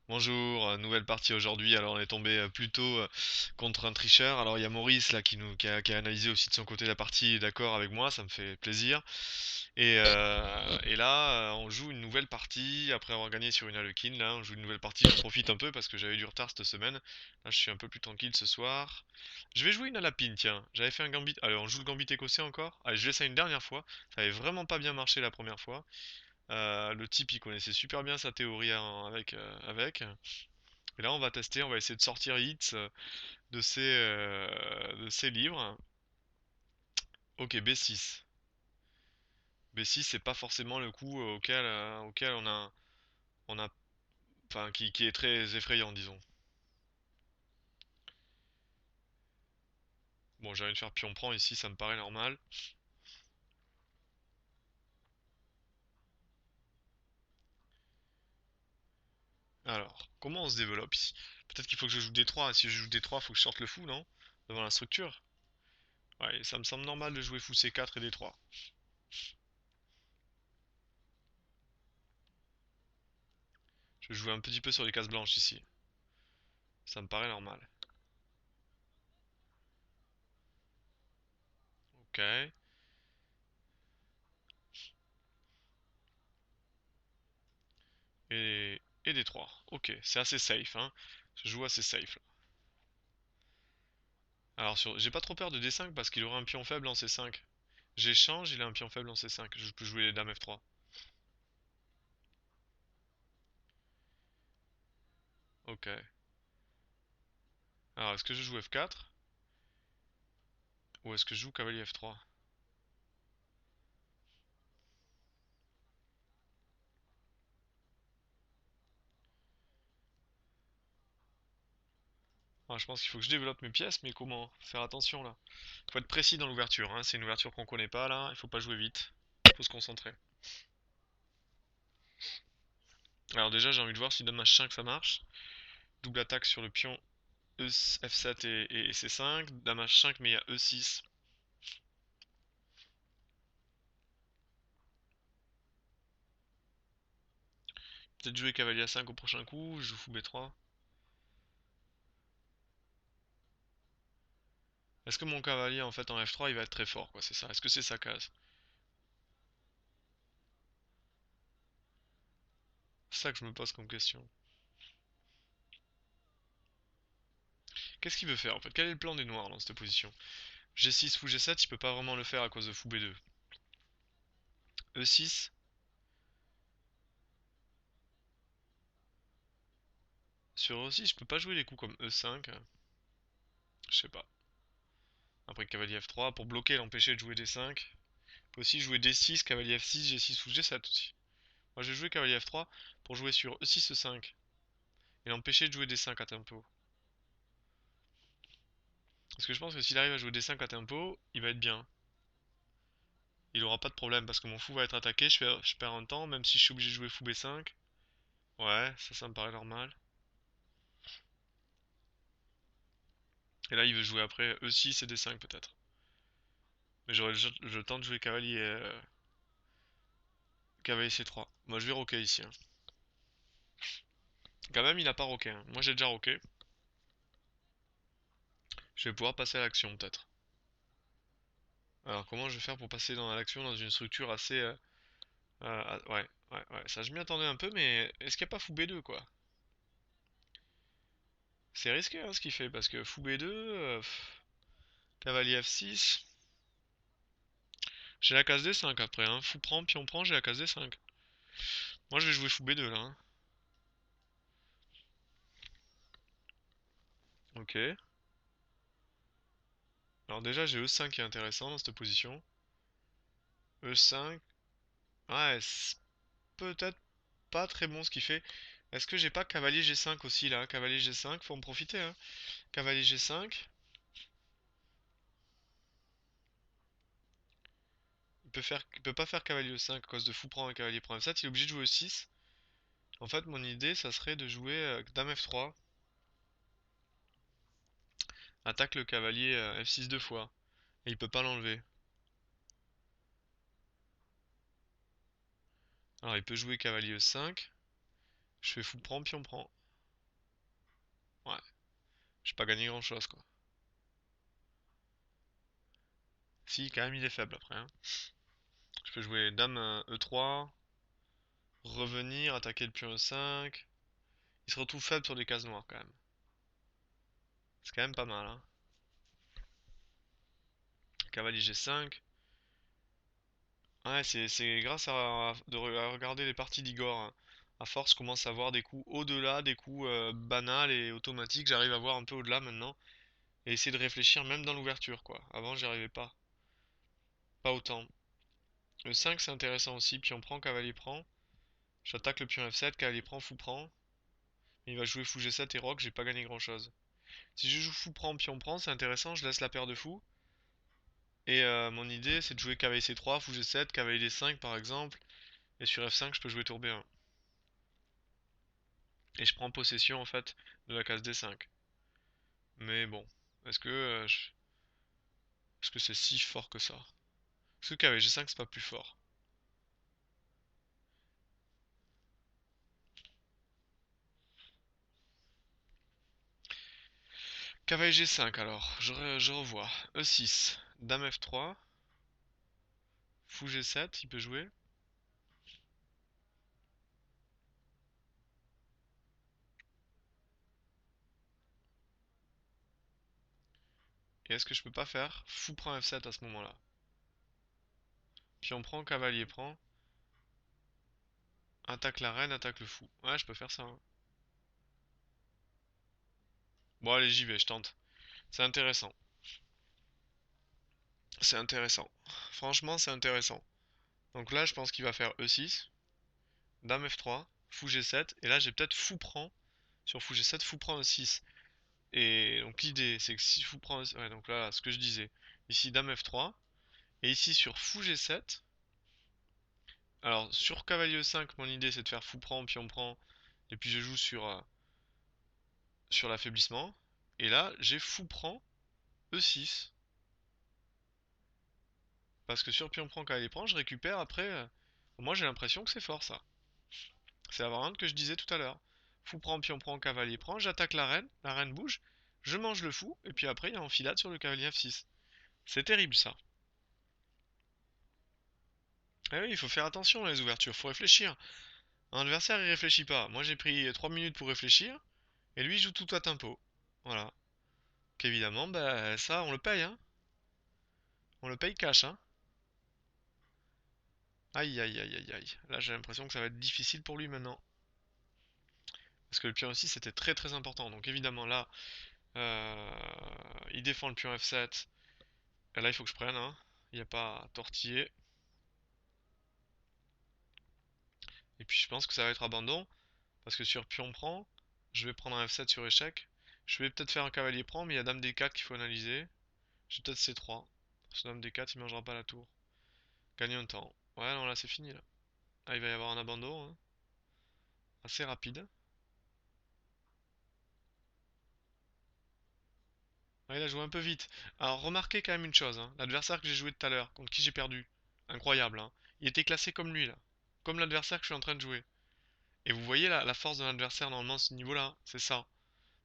Bonjour, nouvelle partie aujourd'hui. Alors on est tombé plutôt contre un tricheur. Alors il y a Maurice là qui a analysé aussi de son côté la partie, il est d'accord avec moi, ça me fait plaisir. Et là, on joue une nouvelle partie après avoir gagné sur une Harlequin. Là, on joue une nouvelle partie. J'en profite un peu parce que j'avais du retard cette semaine. Là, je suis un peu plus tranquille ce soir. Je vais jouer une Alapine, tiens. J'avais fait un gambit. Allez, on joue le gambit écossais encore. Allez, je laisse ça une dernière fois. Ça avait vraiment pas bien marché la première fois. Le type, il connaissait super bien sa théorie avec. Et là, on va tester, on va essayer de sortir Hits de ses livres. Ok, B6. B6, c'est pas forcément le coup auquel on a, enfin, qui est très effrayant, disons. Bon, j'ai envie de faire pion prend ici, ça me paraît normal. Alors, comment on se développe ici? Peut-être qu'il faut que je joue D3. Si je joue D3, faut que je sorte le fou, non? Devant la structure. Ouais, ça me semble normal de jouer fou C4 et D3. Je vais jouer un petit peu sur les cases blanches ici. Ça me paraît normal. Ok. Et D3. Ok, c'est assez safe, hein. Je joue assez safe là. Alors, j'ai pas trop peur de D5 parce qu'il aura un pion faible en C5. J'échange, il a un pion faible en C5. Je peux jouer dame F3. Ok. Alors, est-ce que je joue F4 ou est-ce que je joue cavalier F3? Ah, je pense qu'il faut que je développe mes pièces, mais comment? Faire attention là. Faut être précis dans l'ouverture, hein. C'est une ouverture qu'on connaît pas là. Il faut pas jouer vite. Faut se concentrer. Alors déjà, j'ai envie de voir si dame H5 ça marche. Double attaque sur le pion F7 et C5. Dame H5, mais il y a E6. Peut-être jouer cavalier A5 au prochain coup. Je joue fou B3. Est-ce que mon cavalier en fait en F3 il va être très fort quoi, c'est ça? Est-ce que c'est sa case? C'est ça que je me pose comme question. Qu'est-ce qu'il veut faire en fait? Quel est le plan des noirs dans cette position? G6 fou G7, il peut pas vraiment le faire à cause de fou B2. E6, sur E6, je peux pas jouer les coups comme E5. Je sais pas. Après cavalier F3 pour bloquer et l'empêcher de jouer D5. Il peut aussi jouer D6, cavalier F6, G6 fou G7 aussi. Moi je vais jouer cavalier F3 pour jouer sur E6, E5 et l'empêcher de jouer D5 à tempo. Parce que je pense que s'il arrive à jouer D5 à tempo, il va être bien. Il aura pas de problème parce que mon fou va être attaqué, je perds un temps, même si je suis obligé de jouer fou B5. Ouais, ça me paraît normal. Et là, il veut jouer après E6 et D5 peut-être. Mais je tente de jouer cavalier C3. Moi, je vais roquer ici, hein. Quand même, il a pas roqué, hein. Moi, j'ai déjà roqué. Je vais pouvoir passer à l'action peut-être. Alors, comment je vais faire pour passer dans l'action dans une structure assez... ouais, ouais, ouais. Ça, je m'y attendais un peu, mais est-ce qu'il n'y a pas fou B2, quoi? C'est risqué, hein, ce qu'il fait, parce que fou B2, cavalier F6... J'ai la case D5 après, hein. Fou prend, pion prend, j'ai la case D5. Moi, je vais jouer fou B2, là, hein. Ok. Alors déjà, j'ai E5 qui est intéressant dans cette position. E5. Ouais, c'est peut-être pas très bon ce qu'il fait. Est-ce que j'ai pas cavalier G5 aussi là? Cavalier G5, faut en profiter, hein. Cavalier G5. Il peut pas faire cavalier E5 à cause de fou prend et cavalier prend F7. Il est obligé de jouer E6. En fait, mon idée, ça serait de jouer dame F3. Attaque le cavalier F6 deux fois. Et il peut pas l'enlever. Alors il peut jouer cavalier E5. Je fais fou prend, pion prend. J'ai pas gagné grand-chose, quoi. Si, quand même, il est faible après, hein. Je peux jouer dame E3, revenir, attaquer le pion E5. Il se retrouve faible sur des cases noires, quand même. C'est quand même pas mal, hein. Cavalier G5. Ouais, c'est grâce à regarder les parties d'Igor, hein. À force, je commence à voir des coups au-delà, des coups banals et automatiques. J'arrive à voir un peu au-delà maintenant. Et essayer de réfléchir même dans l'ouverture, quoi. Avant, j'y arrivais pas. Pas autant. Le 5, c'est intéressant aussi. Pion prend, cavalier prend. J'attaque le pion F7, cavalier prend, fou prend. Il va jouer fou G7 et roc, j'ai pas gagné grand-chose. Si je joue fou prend, pion prend, c'est intéressant. Je laisse la paire de fou. Et mon idée, c'est de jouer cavalier C3, fou G7, cavalier D5 par exemple. Et sur F5, je peux jouer tour B1. Et je prends possession en fait de la case D5. Mais bon, est-ce que est-ce que c'est si fort que ça? Est-ce que cavalier G5 c'est pas plus fort? Cavalier G5 alors, je revois. E6, dame F3, fou G7, il peut jouer. Et est-ce que je peux pas faire fou prend F7 à ce moment-là? Pion prend, cavalier prend. Attaque la reine, attaque le fou. Ouais, je peux faire ça, hein. Bon, allez, j'y vais, je tente. C'est intéressant. C'est intéressant. Franchement, c'est intéressant. Donc là, je pense qu'il va faire E6, dame F3, fou G7. Et là, j'ai peut-être fou prend sur fou G7, fou prend E6. Et donc l'idée, c'est que si fou prend... Ouais, donc là, ce que je disais. Ici, dame F3. Et ici, sur fou G7. Alors, sur cavalier E5, mon idée, c'est de faire fou prend, pion prend. Et puis je joue sur l'affaiblissement. Et là, j'ai fou prend E6. Parce que sur pion prend, cavalier prend, je récupère après. Moi, j'ai l'impression que c'est fort, ça. C'est la variante que je disais tout à l'heure. Fou prend, pion prend, cavalier prend. J'attaque la reine bouge. Je mange le fou. Et puis après, il y a enfilade sur le cavalier F6. C'est terrible, ça. Eh oui, il faut faire attention à les ouvertures, faut réfléchir. Un adversaire, il réfléchit pas. Moi, j'ai pris 3 minutes pour réfléchir, et lui, il joue tout à tempo. Voilà. Qu'évidemment, bah, ça, on le paye, hein. On le paye cash, hein. Aïe, aïe, aïe, aïe, aïe. Là, j'ai l'impression que ça va être difficile pour lui maintenant. Parce que le pion aussi, c'était très très important. Donc évidemment, là, euh, il défend le pion F7. Et là, il faut que je prenne, hein. Il n'y a pas à tortiller. Et puis, je pense que ça va être abandon. Parce que sur pion prend, je vais prendre un F7 sur échec. Je vais peut-être faire un cavalier prend, mais il y a dame D4 qu'il faut analyser. J'ai peut-être C3. Ce dame D4, il mangera pas la tour. Gagnons de temps. Ouais, non, là, c'est fini, là. Ah, il va y avoir un abandon, hein. Assez rapide. Ouais, il a joué un peu vite. Alors, remarquez quand même une chose, hein. L'adversaire que j'ai joué tout à l'heure, contre qui j'ai perdu. Incroyable, hein. Il était classé comme lui, là. Comme l'adversaire que je suis en train de jouer. Et vous voyez la force de l'adversaire, normalement, à ce niveau-là. C'est ça.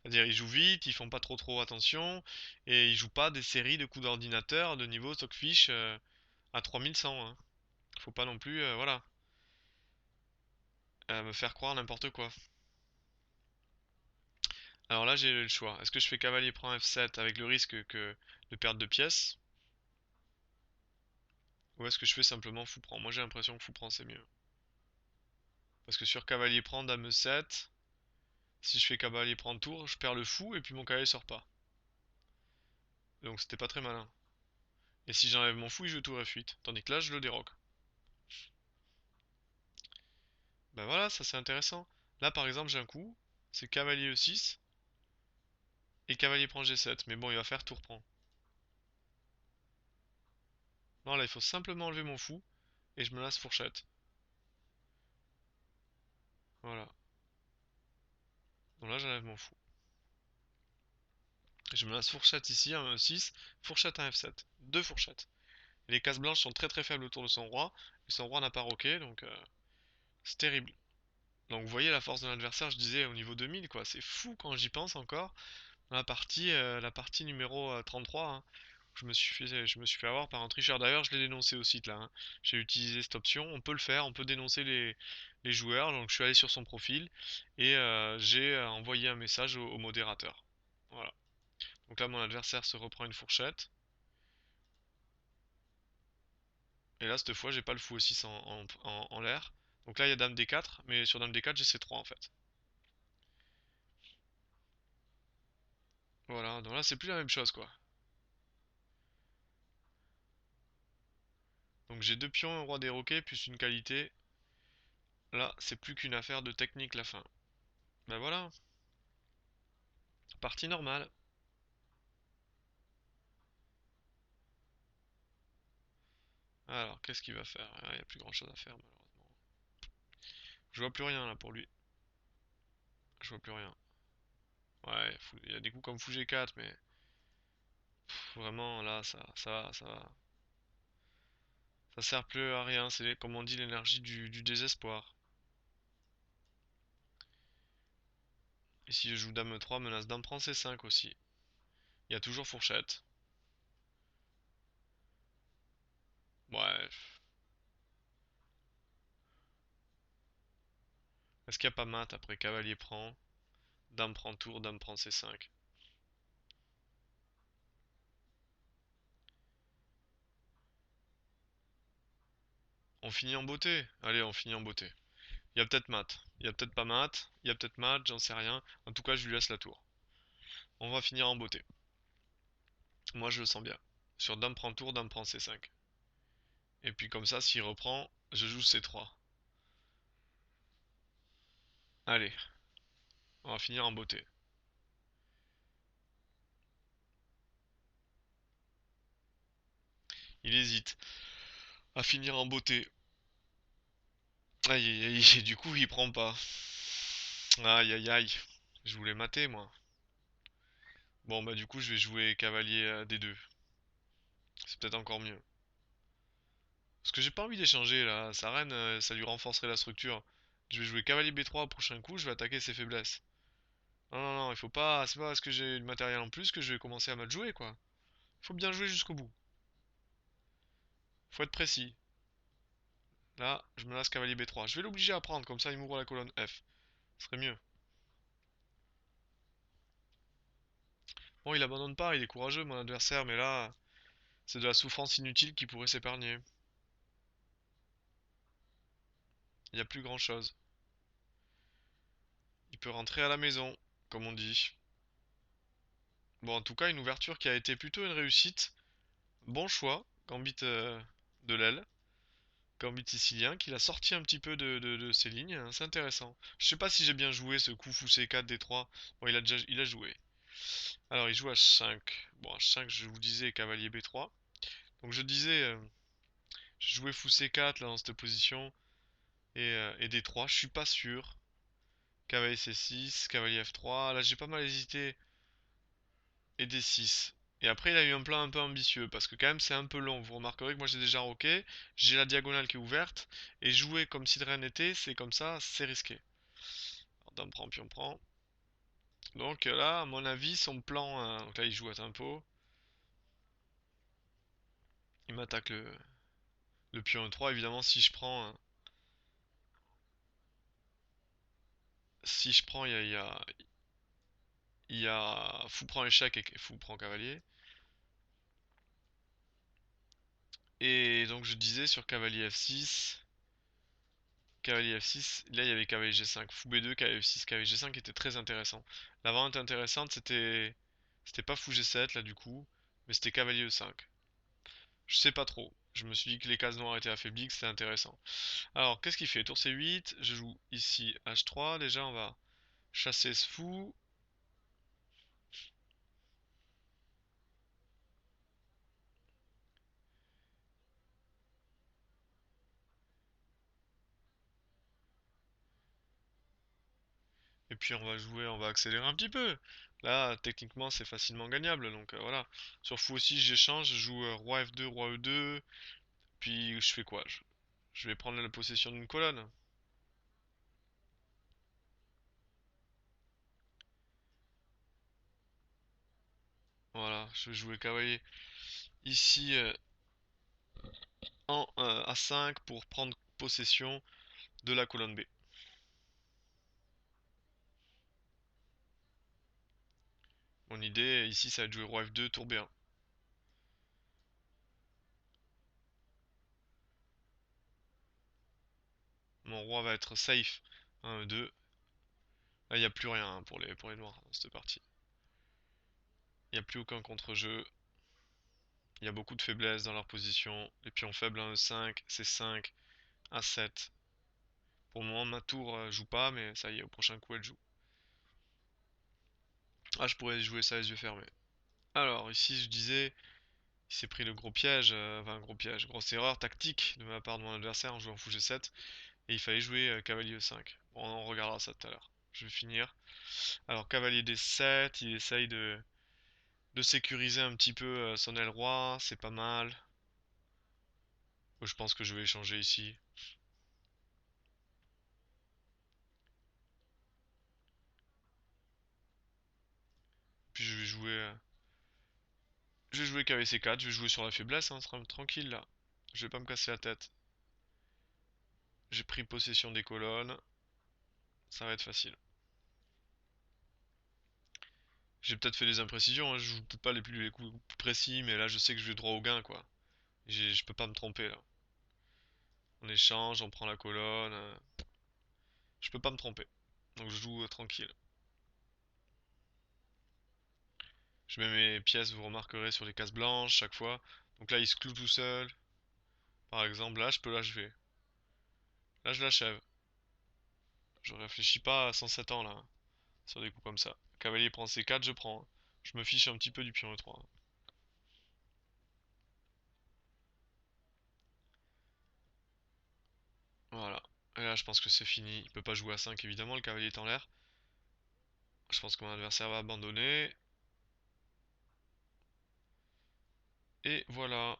C'est-à-dire, ils jouent vite, ils font pas trop attention. Et ils jouent pas des séries de coups d'ordinateur de niveau Stockfish à 3100, hein. Faut pas non plus, voilà, me faire croire n'importe quoi. Alors là, j'ai le choix. Est-ce que je fais cavalier prend F7 avec le risque de perdre de pièces? Ou est-ce que je fais simplement fou prend? Moi, j'ai l'impression que fou prend, c'est mieux. Parce que sur cavalier prend dame E7, si je fais cavalier prend tour, je perds le fou et puis mon cavalier sort pas. Donc c'était pas très malin. Et si j'enlève mon fou, il joue tour F8. Tandis que là, je le déroque. Ben voilà, ça c'est intéressant. Là, par exemple, j'ai un coup. C'est cavalier E6 et cavalier prend G7. Mais bon, il va faire tour prend. Non, là, il faut simplement enlever mon fou et je me laisse fourchette. Voilà. Donc là, j'enlève mon fou. Je me laisse fourchette ici, un E6, fourchette un F7. Deux fourchettes. Et les cases blanches sont très très faibles autour de son roi. Et son roi n'a pas roqué, donc c'est terrible. Donc vous voyez la force de l'adversaire, je disais au niveau 2000, quoi. C'est fou quand j'y pense encore. La partie numéro 33, hein. Je me suis fait avoir par un tricheur. D'ailleurs, je l'ai dénoncé au site là, hein. J'ai utilisé cette option. On peut le faire, on peut dénoncer les joueurs. Donc, je suis allé sur son profil et j'ai envoyé un message au modérateur. Voilà. Donc là, mon adversaire se reprend une fourchette. Et là, cette fois, j'ai pas le fou aussi en l'air. Donc là, il y a dame D4, mais sur dame D4, j'ai C3 en fait. Voilà, donc là, c'est plus la même chose quoi. Donc j'ai deux pions, un roi des roquets, plus une qualité. Là, c'est plus qu'une affaire de technique la fin. Ben voilà, partie normale. Alors, qu'est-ce qu'il va faire? Il n'y a plus grand chose à faire malheureusement. Je vois plus rien là pour lui. Je vois plus rien. Ouais, il y a des coups comme fou G4, mais vraiment là, ça sert plus à rien. C'est comme on dit l'énergie du désespoir. Et si je joue dame 3, menace dame prend C5 aussi. Il y a toujours fourchette. Ouais. Est-ce qu'il n'y a pas mat après cavalier prend, dame prend tour, dame prend C5? On finit en beauté. Allez, on finit en beauté. Il y a peut-être mat. Il y a peut-être pas mat. Il y a peut-être mat, j'en sais rien. En tout cas, je lui laisse la tour. On va finir en beauté. Moi, je le sens bien. Sur dame prend tour, dame prend C5. Et puis comme ça, s'il reprend, je joue C3. Allez, on va finir en beauté. Il hésite à finir en beauté. Aïe aïe aïe, et du coup, il prend pas. Aïe aïe aïe. Je voulais mater, moi. Bon, bah du coup, je vais jouer cavalier D2. C'est peut-être encore mieux. Parce que j'ai pas envie d'échanger là. Sa reine, ça lui renforcerait la structure. Je vais jouer cavalier B3 au prochain coup, je vais attaquer ses faiblesses. Non, non, non, il faut pas. C'est pas parce que j'ai du matériel en plus que je vais commencer à mal jouer quoi. Il faut bien jouer jusqu'au bout. Faut être précis. Là, je menace cavalier B3. Je vais l'obliger à prendre, comme ça il m'ouvre la colonne F. Ce serait mieux. Bon, il abandonne pas, il est courageux mon adversaire, mais là, c'est de la souffrance inutile qui pourrait s'épargner. Il n'y a plus grand chose. Il peut rentrer à la maison, comme on dit. Bon, en tout cas, une ouverture qui a été plutôt une réussite. Bon choix, Gambit de l'aile. Gambit sicilien, qu'il a sorti un petit peu de ses lignes, hein, c'est intéressant. Je sais pas si j'ai bien joué ce coup fou C4 D3. Bon, il a joué. Alors, il joue H5. Bon, H5, je vous disais cavalier B3. Donc, je disais, je jouais fou C4 là dans cette position et D3. Je suis pas sûr. Cavalier C6, cavalier F3. Là, j'ai pas mal hésité et D6. Et après, il a eu un plan un peu ambitieux parce que quand même, c'est un peu long. Vous remarquerez que moi, j'ai déjà roqué. J'ai la diagonale qui est ouverte. Et jouer comme si de rien n'était, c'est comme ça, c'est risqué. Alors, dame prend, pion prend. Donc là, à mon avis, son plan. Donc là, il joue à tempo. Il m'attaque le pion E3. Évidemment, si je prends. Si je prends, il y a fou prend échec et fou prend cavalier. Et donc, je disais sur cavalier F6. Cavalier F6, là il y avait cavalier G5, fou B2, cavalier F6, cavalier G5 qui était très intéressant. La variante intéressante c'était pas fou G7 là du coup, mais c'était cavalier E5. Je sais pas trop. Je me suis dit que les cases noires étaient affaiblies, que c'était intéressant. Alors, qu'est-ce qu'il fait? Tour C8, je joue ici H3. Déjà, on va chasser ce fou. Et puis, on va accélérer un petit peu. Là, techniquement, c'est facilement gagnable. Donc, voilà. Sur fou aussi, j'échange. Je joue roi F2, roi E2. Puis, je fais quoi? Je vais prendre la possession d'une colonne. Voilà, je vais jouer cavalier ici en A5 pour prendre possession de la colonne B. Mon idée ici, ça va être jouer roi F2, tour B1. Mon roi va être safe. 1, 2. Là, il n'y a plus rien hein, pour les noirs dans cette partie. Il n'y a plus aucun contre-jeu. Il y a beaucoup de faiblesses dans leur position. Les pions faibles 1, E5, C5, A7. Pour le moment, ma tour joue pas, mais ça y est, au prochain coup, elle joue. Ah, je pourrais jouer ça les yeux fermés. Alors, ici, je disais, il s'est pris le gros piège, enfin, gros piège, grosse erreur tactique de ma part de mon adversaire en jouant fou G7. Et il fallait jouer cavalier E5. Bon, on regardera ça tout à l'heure. Je vais finir. Alors, cavalier D7, il essaye de sécuriser un petit peu son aile roi, c'est pas mal. Je pense que je vais échanger ici. Puis je vais jouer cavalier C4, je vais jouer sur la faiblesse, hein, tranquille là. Je vais pas me casser la tête. J'ai pris possession des colonnes. Ça va être facile. J'ai peut-être fait des imprécisions, hein, je joue peut-être pas les coups plus précis, mais là je sais que je vais droit au gain quoi. Je peux pas me tromper là. On échange, on prend la colonne. Je peux pas me tromper. Donc je joue tranquille. Je mets mes pièces, vous remarquerez, sur les cases blanches chaque fois. Donc là il se cloue tout seul. Par exemple, là je peux l'achever. Là je l'achève. Je réfléchis pas à 107 ans là, hein, sur des coups comme ça. Cavalier prend C4, je prends, hein. Je me fiche un petit peu du pion E3, hein. Voilà. Et là je pense que c'est fini. Il peut pas jouer à 5 évidemment, le cavalier est en l'air. Je pense que mon adversaire va abandonner. Et voilà.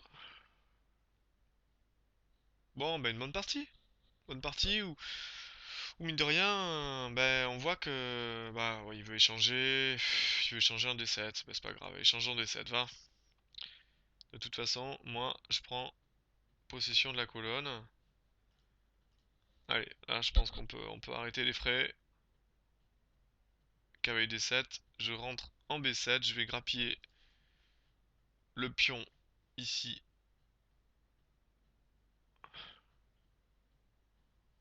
Bon, ben une bonne partie. Bonne partie où mine de rien, ben on voit que bah ouais, il veut échanger un D7, ben, c'est pas grave, échangeons D7, va. De toute façon, moi je prends possession de la colonne. Allez, là je pense qu'on peut arrêter les frais. Cavalier D7, je rentre en B7, je vais grappiller le pion ici.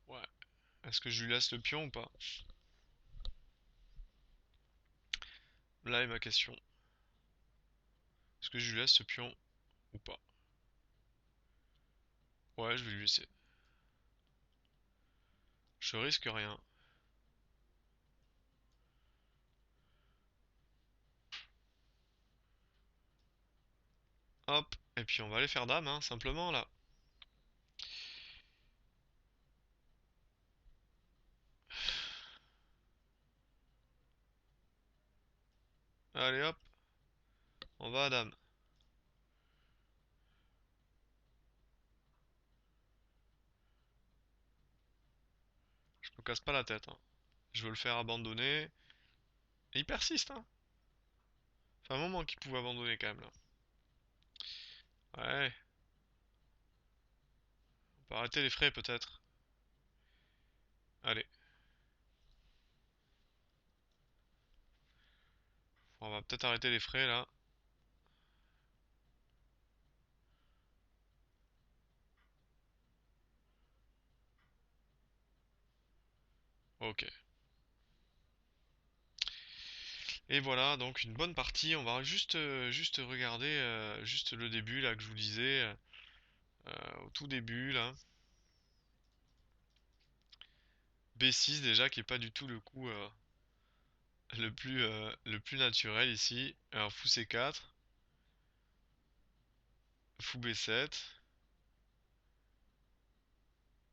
Ouais. Est-ce que je lui laisse le pion ou pas? Là est ma question. Est-ce que je lui laisse ce pion ou pas? Ouais, je vais lui laisser. Je risque rien. Hop, et puis on va aller faire dame, hein, simplement là. Allez hop, on va à dame. Je me casse pas la tête, hein. Je veux le faire abandonner. Et il persiste, hein. Ça fait un moment qu'il pouvait abandonner quand même là. Ouais, on peut arrêter les frais peut-être. Allez, on va peut-être arrêter les frais là. Ok. Et voilà, donc une bonne partie. On va juste regarder juste le début là que je vous disais. Au tout début là. B6 déjà qui est pas du tout le coup le plus naturel ici. Alors fou C4, fou B7.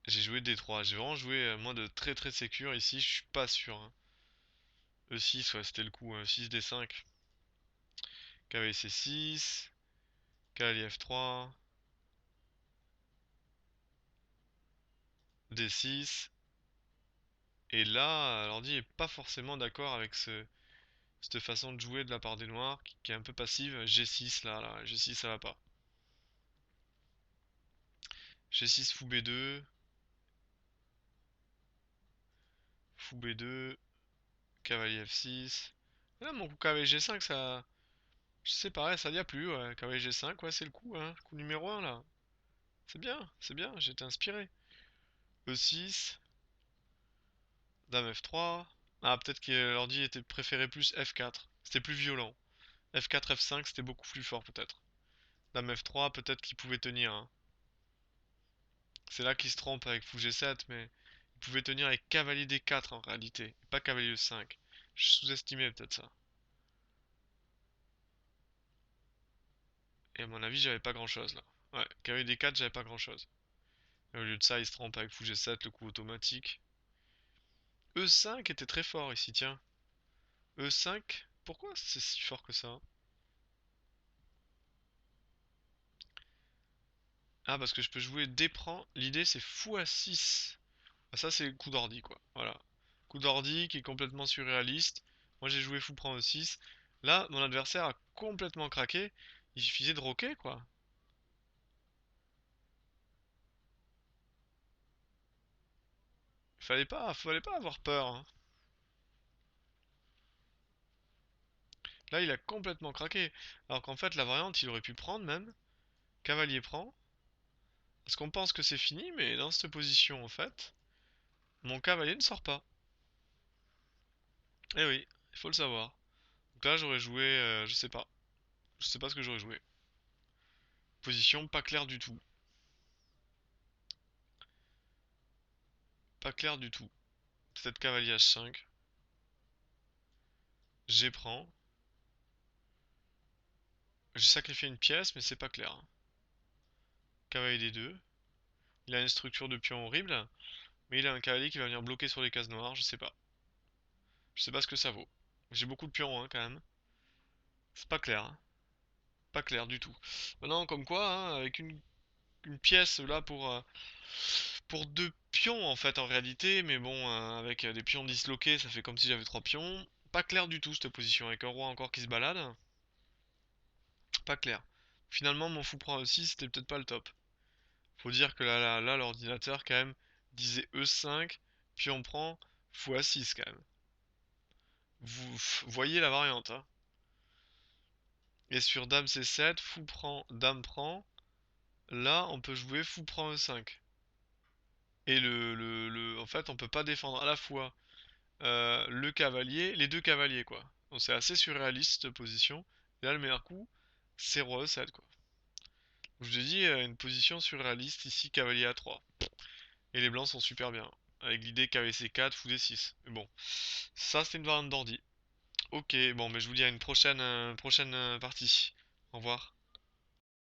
J'ai joué D3. J'ai vraiment joué moi de très très sécure ici. Je suis pas sûr, hein. E6, ouais, c'était le coup. 6 D5. Cavalier C6. Cavalier F3. D6. Et là, l'ordi est pas forcément d'accord avec Cette façon de jouer de la part des noirs qui est un peu passive. G6 là, G6 ça va pas. G6 fou B2, fou B2, cavalier F6. Là mon coup cavalier G5 ça... Je sais pareil, ça n'y a plus, ouais. Cavalier G5, ouais c'est le coup, hein. Coup numéro 1 là. C'est bien, j'étais inspiré. E6, dame F3. Ah peut-être que l'ordi était préféré plus F4. C'était plus violent. F4, F5 c'était beaucoup plus fort peut-être. Dame F3 peut-être qu'il pouvait tenir, hein. C'est là qu'il se trompe avec fou G7, mais il pouvait tenir avec cavalier D4 en réalité, pas cavalier E5. Je sous-estimais peut-être ça. Et à mon avis, j'avais pas grand-chose là. Ouais, cavalier D4, j'avais pas grand-chose. Et au lieu de ça, il se trompe avec fou G7, le coup automatique. E5 était très fort ici, tiens. E5, pourquoi c'est si fort que ça? Ah, parce que je peux jouer D prend. L'idée c'est fou A6. Ah, ça c'est coup d'ordi quoi. Voilà. Coup d'ordi qui est complètement surréaliste. Moi j'ai joué fou prend E6. Là, mon adversaire a complètement craqué. Il suffisait de roquer quoi. Fallait pas avoir peur, hein. Là, il a complètement craqué. Alors qu'en fait, la variante, il aurait pu prendre même. Cavalier prend. Parce qu'on pense que c'est fini, mais dans cette position, en fait, mon cavalier ne sort pas. Eh oui, il faut le savoir. Donc là, j'aurais joué, je sais pas. Je sais pas ce que j'aurais joué. Position pas claire du tout. Pas claire du tout. Peut-être cavalier H5. G prend. J'ai sacrifié une pièce, mais c'est pas clair, hein. Cavalier D2. Il a une structure de pion horrible, mais il a un cavalier qui va venir bloquer sur les cases noires, je sais pas. Je sais pas ce que ça vaut. J'ai beaucoup de pions, hein, quand même. C'est pas clair, hein. Pas clair du tout. Maintenant, comme quoi, hein, avec une pièce là pour deux pions en fait en réalité, mais bon, avec des pions disloqués, ça fait comme si j'avais trois pions. Pas clair du tout cette position, avec un roi encore qui se balade. Pas clair. Finalement, mon fou prend aussi, c'était peut-être pas le top. Faut dire que là, l'ordinateur quand même disait E5, puis on prend fou A6 quand même. Vous voyez la variante, hein. Et sur dame C7, fou prend, dame prend. Là, on peut jouer fou prend E5. Et en fait, on peut pas défendre à la fois le cavalier, les deux cavaliers, quoi. Donc c'est assez surréaliste cette position. Et là, le meilleur coup, c'est roi E7, quoi. Je vous ai dit, une position surréaliste ici, cavalier A3. Et les blancs sont super bien. Avec l'idée cavalier C4, fou D6. Mais bon, ça c'est une variante d'ordi. Ok, bon, mais je vous dis à une prochaine partie. Au revoir.